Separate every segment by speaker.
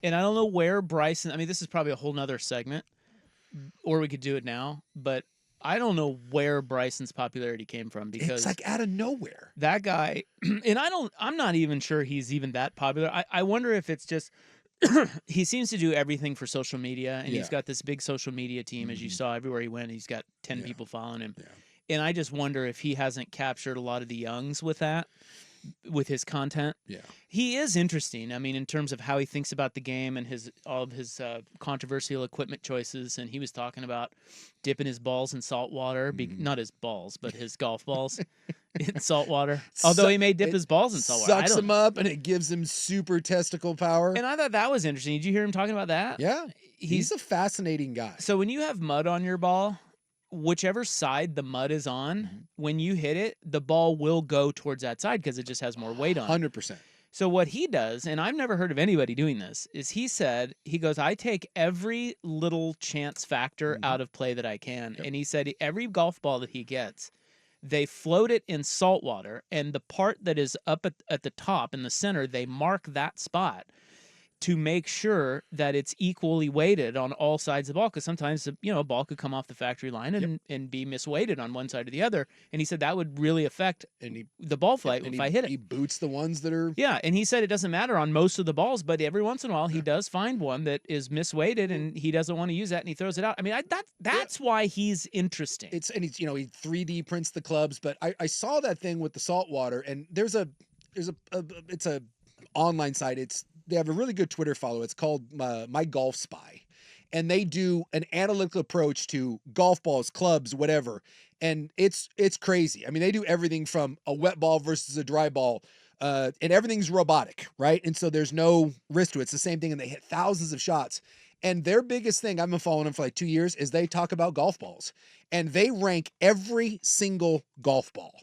Speaker 1: And I don't know where Bryson, I mean, this is probably a whole nother segment, or we could do it now, but I don't know where Bryson's popularity came from
Speaker 2: It's
Speaker 1: because
Speaker 2: like out of nowhere.
Speaker 1: that guy, and I'm not even sure he's even that popular. I wonder if it's just, he seems to do everything for social media, and
Speaker 2: Yeah.
Speaker 1: he's got this big social media team, as you saw everywhere he went. He's got 10
Speaker 2: Yeah.
Speaker 1: people following him.
Speaker 2: Yeah.
Speaker 1: And I just wonder if he hasn't captured a lot of the youngs with that, with his content.
Speaker 2: Yeah.
Speaker 1: He is interesting. I mean, in terms of how he thinks about the game and all of his controversial equipment choices. And he was talking about dipping his balls in salt water, not his balls, but his golf balls in salt water. Although he may dip his balls in salt water. I
Speaker 2: Sucks
Speaker 1: don't
Speaker 2: him
Speaker 1: know.
Speaker 2: up, and it gives him super testicle power.
Speaker 1: And I thought that was interesting. Did you hear him talking about that?
Speaker 2: Yeah. He's a fascinating guy.
Speaker 1: So when you have mud on your ball, whichever side the mud is on, when you hit it, the ball will go towards that side because it just has more weight on it.
Speaker 2: 100%.
Speaker 1: So what he does, and I've never heard of anybody doing this, is he goes, I take every little chance factor out of play that I can.
Speaker 2: Yep.
Speaker 1: And he said every golf ball that he gets, they float it in salt water, and the part that is up at the top in the center, they mark that spot to make sure that it's equally weighted on all sides of the ball. Because sometimes, a ball could come off the factory line and be misweighted on one side or the other. And he said that would really affect the ball flight if I hit it.
Speaker 2: He boots the ones that are...
Speaker 1: Yeah, and he said it doesn't matter on most of the balls, but every once in a while he does find one that is misweighted and he doesn't want to use that and he throws it out. I mean, that's why he's interesting.
Speaker 2: He 3D prints the clubs, but I saw that thing with the salt water, and it's a online site. They have a really good Twitter follow. It's called My Golf Spy, and they do an analytical approach to golf balls, clubs, whatever. And it's crazy. I mean, they do everything from a wet ball versus a dry ball, and everything's robotic, right? And so there's no risk to it. It's the same thing, and they hit thousands of shots. And their biggest thing, I've been following them for like 2 years, is they talk about golf balls, and they rank every single golf ball.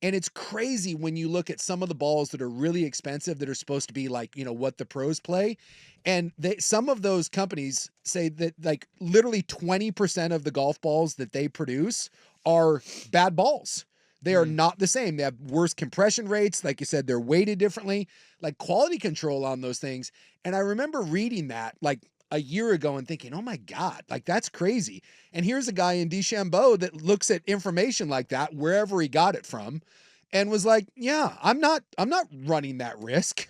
Speaker 2: And it's crazy when you look at some of the balls that are really expensive that are supposed to be like, what the pros play. And some of those companies say that like literally 20% of the golf balls that they produce are bad balls. They are not the same. They have worse compression rates. Like you said, they're weighted differently, like quality control on those things. And I remember reading that like a year ago and thinking, oh my God, like that's crazy. And here's a guy in DeChambeau that looks at information like that, wherever he got it from, and was like, yeah, I'm not running that risk.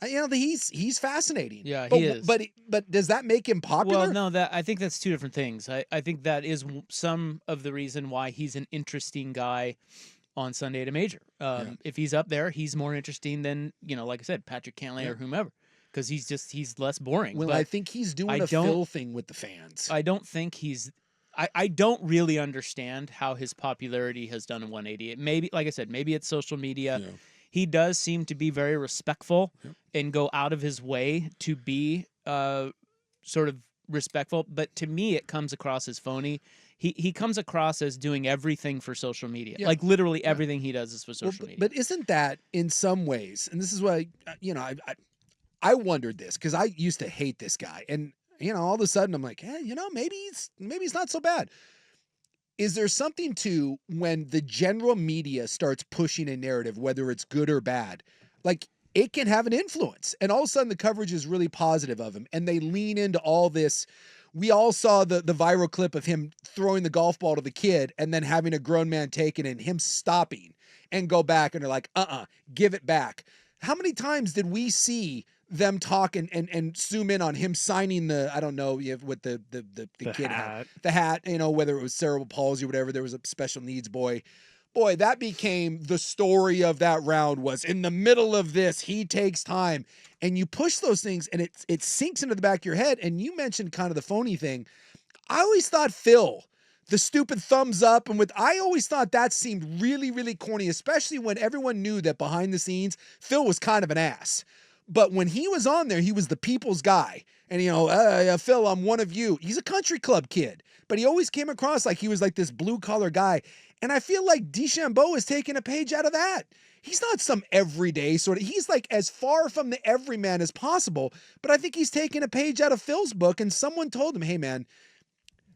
Speaker 2: He's fascinating.
Speaker 1: Yeah,
Speaker 2: but,
Speaker 1: he is.
Speaker 2: But does that make him popular?
Speaker 1: Well, no, I think that's two different things. I think that is some of the reason why he's an interesting guy on Sunday at a major. If he's up there, he's more interesting than, like I said, Patrick Cantlay or whomever. Because he's less boring.
Speaker 2: Well,
Speaker 1: but
Speaker 2: I think he's doing a Phil thing with the fans.
Speaker 1: I don't think I don't really understand how his popularity has done a 180. It maybe, like I said, maybe it's social media. Yeah. He does seem to be very respectful and go out of his way to be sort of respectful. But to me, it comes across as phony. He comes across as doing everything for social media. Yeah. Like literally everything he does is for social media.
Speaker 2: But isn't that in some ways, and this is why, I wondered this because I used to hate this guy, and all of a sudden I'm like, maybe he's not so bad. Is there something to when the general media starts pushing a narrative, whether it's good or bad, like it can have an influence, and all of a sudden the coverage is really positive of him, and they lean into all this. We all saw the viral clip of him throwing the golf ball to the kid and then having a grown man take it and him stopping and go back, and they're like, give it back. How many times did we see them talk and zoom in on him signing I don't know what the kid had, the hat, whether it was cerebral palsy or whatever, there was a special needs boy, that became the story of that round. Was in the middle of this, he takes time, and you push those things and it sinks into the back of your head. And you mentioned kind of the phony thing. I always thought Phil, the stupid thumbs up, I always thought that seemed really, really corny, especially when everyone knew that behind the scenes, Phil was kind of an ass. But when he was on there, he was the people's guy. And, Phil, I'm one of you. He's a country club kid, but he always came across like he was like this blue collar guy. And I feel like DeChambeau is taking a page out of that. He's not some everyday sort of, he's like as far from the everyman as possible. But I think he's taking a page out of Phil's book, and someone told him, hey man,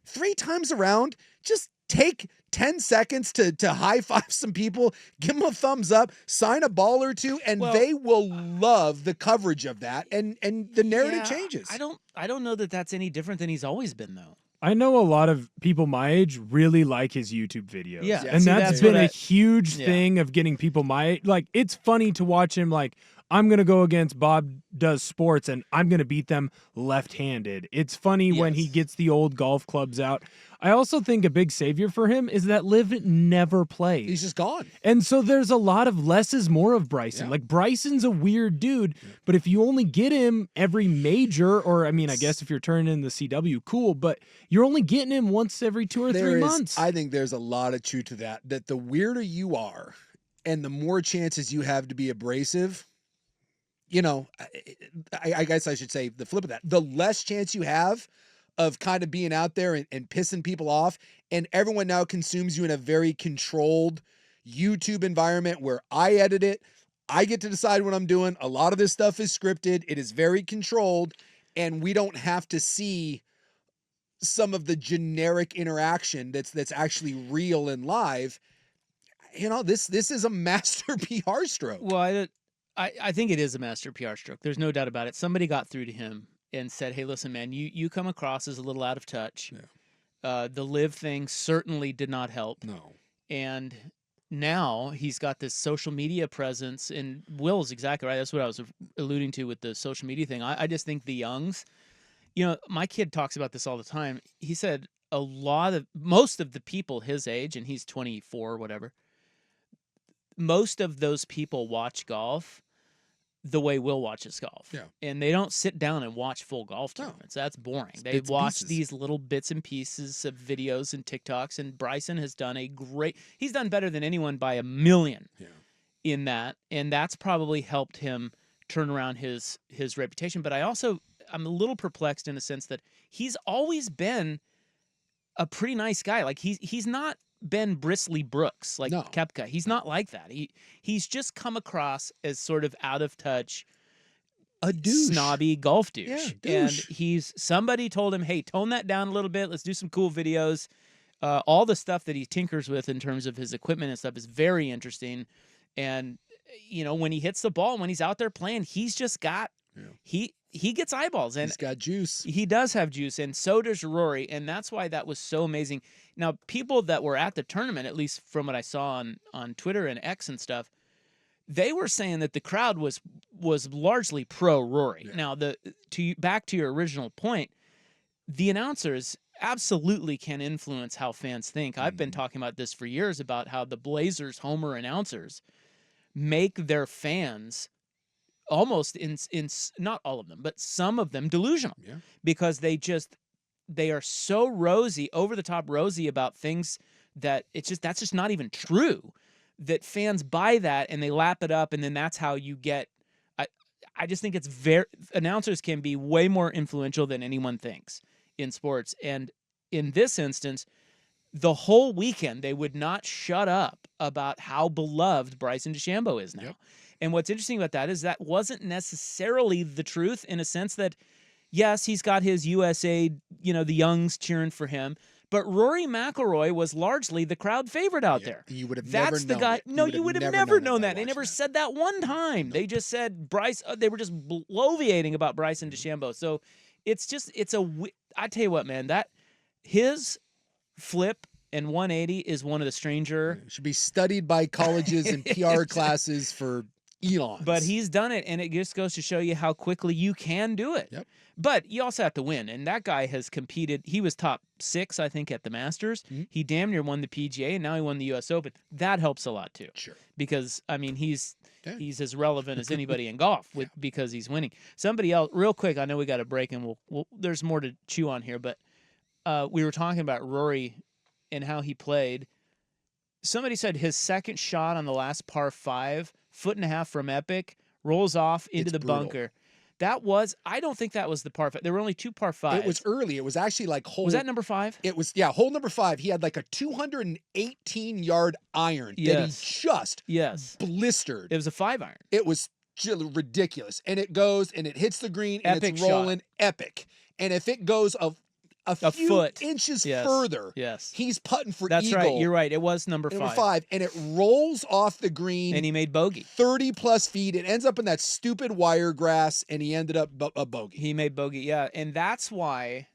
Speaker 2: 3 times around, just take 10 seconds to high five some people, give them a thumbs up, sign a ball or two, and they will love the coverage of that. And the narrative changes.
Speaker 1: I don't know that that's any different than he's always been, though.
Speaker 3: I know a lot of people my age really like his YouTube videos.
Speaker 1: Yeah.
Speaker 3: And
Speaker 1: See,
Speaker 3: that's been a huge thing of getting people my age. Like, it's funny to watch him, like, I'm going to go against Bob Does Sports, and I'm going to beat them left-handed. It's funny when he gets the old golf clubs out. I also think a big savior for him is that Liv never plays.
Speaker 2: He's just gone.
Speaker 3: And so there's a lot of less is more of Bryson. Like, Bryson's a weird dude, but if you only get him every major, or, I mean, I guess if you're turning in the CW, cool, but you're only getting him once every 2 or 3 months.
Speaker 2: I think there's a lot of truth to that the weirder you are and the more chances you have to be abrasive, you know, I guess I should say the flip of that. The less chance you have of kind of being out there and pissing people off, and everyone now consumes you in a very controlled YouTube environment where I edit it. I get to decide what I'm doing. A lot of this stuff is scripted. It is very controlled, and we don't have to see some of the generic interaction that's actually real and live. You know, this is a master PR stroke.
Speaker 1: Well, I think it is a master PR stroke. There's no doubt about it. Somebody got through to him and said, hey, listen, man, you come across as a little out of touch. Yeah. The Liv thing certainly did not help.
Speaker 2: No.
Speaker 1: And now he's got this social media presence, and Will's exactly right. That's what I was alluding to with the social media thing. I just think the youngs, you know, my kid talks about this all the time. He said most of the people his age, and he's 24 or whatever, most of those people watch golf the way Will watches golf.
Speaker 2: Yeah.
Speaker 1: And they don't sit down and watch full golf tournaments. No. That's boring. They watch these little bits and pieces of videos and TikToks, and Bryson has done he's done better than anyone by a million in that, and that's probably helped him turn around his reputation. But I'm a little perplexed in a sense that he's always been a pretty nice guy. Like, he's not Ben Bristly Brooks, like Koepka. He's not like that. He's just come across as sort of out of touch,
Speaker 2: a douche,
Speaker 1: snobby golf douche.
Speaker 2: Yeah,
Speaker 1: douche. And somebody told him, hey, tone that down a little bit. Let's do some cool videos. All the stuff that he tinkers with in terms of his equipment and stuff is very interesting. And, you know, when he hits the ball, when he's out there playing, he's just got, he gets eyeballs. And
Speaker 2: he's got juice.
Speaker 1: He does have juice, and so does Rory, and that's why that was so amazing. Now, people that were at the tournament, at least from what I saw on Twitter and X and stuff, they were saying that the crowd was largely pro Rory. Yeah. Now, back to your original point, the announcers absolutely can influence how fans think. I've been talking about this for years, about how the Blazers homer announcers make their fans almost in not all of them, but some of them delusional, because they are so rosy, over the top rosy about things that that's just not even true, that fans buy that and they lap it up, and then that's how you get. I just think announcers can be way more influential than anyone thinks in sports, and in this instance, the whole weekend they would not shut up about how beloved Bryson DeChambeau is now. Yep. And what's interesting about that is that wasn't necessarily the truth, in a sense that, yes, he's got his USA, you know, the youngs cheering for him, but Rory McIlroy was largely the crowd favorite out there.
Speaker 2: You would have never known that.
Speaker 1: No, you would have never known that. They never said that one time. No. They just said they were just bloviating about Bryson DeChambeau. So I tell you what, man, his flip and 180 is one of the stranger.
Speaker 2: It should be studied by colleges and PR classes for eons.
Speaker 1: But he's done it, and it just goes to show you how quickly you can do it.
Speaker 2: Yep.
Speaker 1: But you also have to win, and that guy has competed. He was top 6, I think, at the Masters. Mm-hmm. He damn near won the PGA, and now he won the U.S. Open. That helps a lot, too.
Speaker 2: Sure.
Speaker 1: Because, I mean, he's as relevant as anybody in golf because he's winning. Somebody else, real quick, I know we got a break, and there's more to chew on here, but we were talking about Rory and how he played. Somebody said his second shot on the last par 5, 1.5 from Epic, rolls off into the bunker. I don't think that was the par 5. There were only 2 par 5s.
Speaker 2: It was early. It was actually like
Speaker 1: Was that number 5?
Speaker 2: It was, hole number 5. He had like a 218-yard iron that he just blistered.
Speaker 1: It was a 5-iron.
Speaker 2: It was ridiculous. And it goes and it hits the green and
Speaker 1: Epic
Speaker 2: it's rolling
Speaker 1: shot.
Speaker 2: Epic. And if it goes a few
Speaker 1: foot.
Speaker 2: inches
Speaker 1: Yes.
Speaker 2: further,
Speaker 1: Yes.
Speaker 2: he's putting for
Speaker 1: That's
Speaker 2: eagle.
Speaker 1: right. You're right. It was number
Speaker 2: Number
Speaker 1: 5.
Speaker 2: 5, and it rolls off the green.
Speaker 1: And he made bogey.
Speaker 2: 30 plus feet. It ends up in that stupid wire grass, and he ended up a bogey.
Speaker 1: He made bogey, yeah. And that's why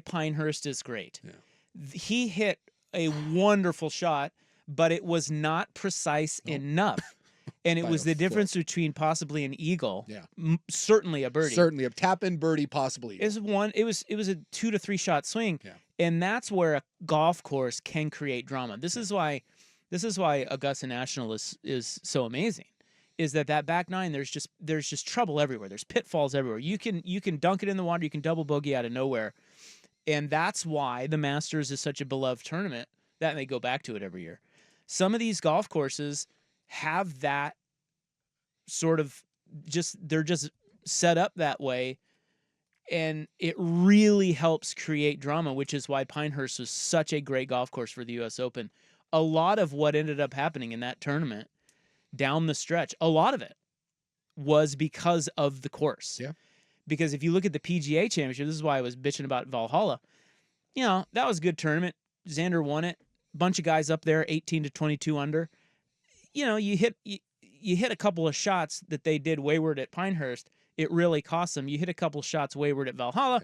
Speaker 1: Pinehurst is great.
Speaker 2: Yeah.
Speaker 1: He hit a wonderful shot, but it was not precise enough. And it
Speaker 2: By
Speaker 1: was
Speaker 2: a
Speaker 1: the
Speaker 2: foot.
Speaker 1: difference between possibly an eagle,
Speaker 2: Yeah.
Speaker 1: certainly a birdie.
Speaker 2: Certainly a tap-in birdie, possibly.
Speaker 1: It was a 2 to 3 shot swing.
Speaker 2: Yeah.
Speaker 1: And that's where a golf course can create drama. This is why Augusta National is so amazing. Is that back nine, there's just trouble everywhere. There's pitfalls everywhere. You can dunk it in the water, you can double bogey out of nowhere. And that's why the Masters is such a beloved tournament that they go back to it every year. Some of these golf courses have that sort of they're just set up that way, and it really helps create drama, which is why Pinehurst was such a great golf course for the US Open. A lot of what ended up happening in that tournament down the stretch, a lot of it was because of the course.
Speaker 2: Yeah.
Speaker 1: Because if you look at the PGA Championship, this is why I was bitching about Valhalla. That was a good tournament. Xander won it. Bunch of guys up there, 18 to 22 under. You hit a couple of shots that they did wayward at Pinehurst. It really cost them. You hit a couple of shots wayward at Valhalla.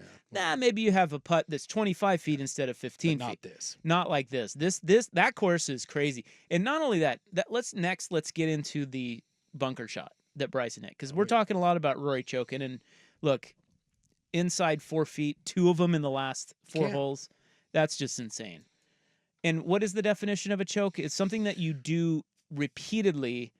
Speaker 1: Maybe you have a putt that's 25 feet instead of 15
Speaker 2: but not
Speaker 1: feet.
Speaker 2: this.
Speaker 1: Not like this. That course is crazy. And not only that let's get into the bunker shot that Bryson hit, because we're talking a lot about Rory choking. And look, inside 4 feet, 2 of them in the last 4 holes. That's just insane. And what is the definition of a choke? It's something that you do repeatedly,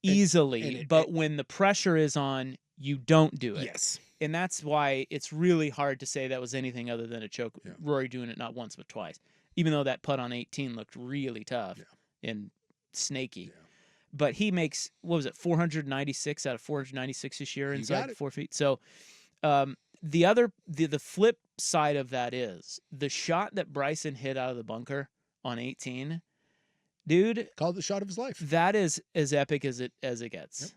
Speaker 1: easily, but when the pressure is on, you don't do it.
Speaker 2: Yes.
Speaker 1: And that's why it's really hard to say that was anything other than a choke. Yeah. Rory doing it not once but twice, even though that putt on 18 looked really tough and snaky. Yeah. But he makes, 496 out of 496 this year inside 4 feet. So the flip side of that is the shot that Bryson hit out of the bunker on 18. Dude,
Speaker 2: called the shot of his life.
Speaker 1: That is as epic as it gets.
Speaker 2: Yep.